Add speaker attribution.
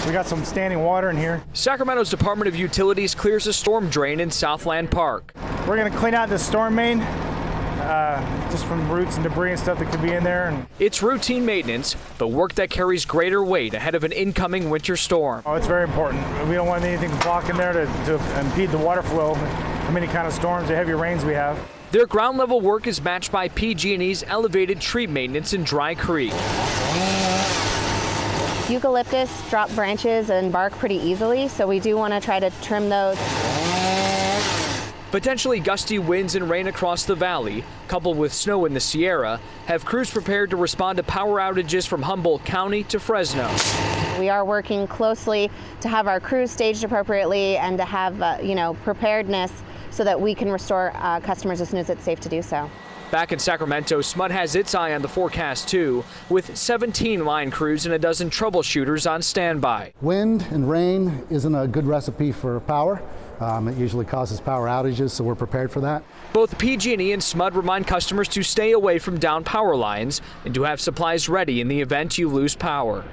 Speaker 1: We got some standing water in here.
Speaker 2: Sacramento's Department of Utilities clears a storm drain in Southland Park.
Speaker 1: We're going to clean out the storm main, just from roots and debris and stuff that could be in there.
Speaker 2: It's routine maintenance, but work that carries greater weight ahead of an incoming winter storm.
Speaker 1: Oh, it's very important. We don't want anything blocking there to impede the water flow from any kind of storms or heavy rains we have.
Speaker 2: Their ground level work is matched by PG&E's elevated tree maintenance in Dry Creek.
Speaker 3: Eucalyptus drop branches and bark pretty easily, so we do want to try to trim those.
Speaker 2: Potentially gusty winds and rain across the valley, coupled with snow in the Sierra, have crews prepared to respond to power outages from Humboldt County to Fresno.
Speaker 3: We are working closely to have our crews staged appropriately and to have, preparedness so that we can restore customers as soon as it's safe to do so.
Speaker 2: Back in Sacramento, SMUD has its eye on the forecast too, with 17 line crews and a dozen troubleshooters on standby.
Speaker 4: Wind and rain isn't a good recipe for power. It usually causes power outages, so we're prepared for that.
Speaker 2: Both PG&E and SMUD remind customers to stay away from down power lines and to have supplies ready in the event you lose power.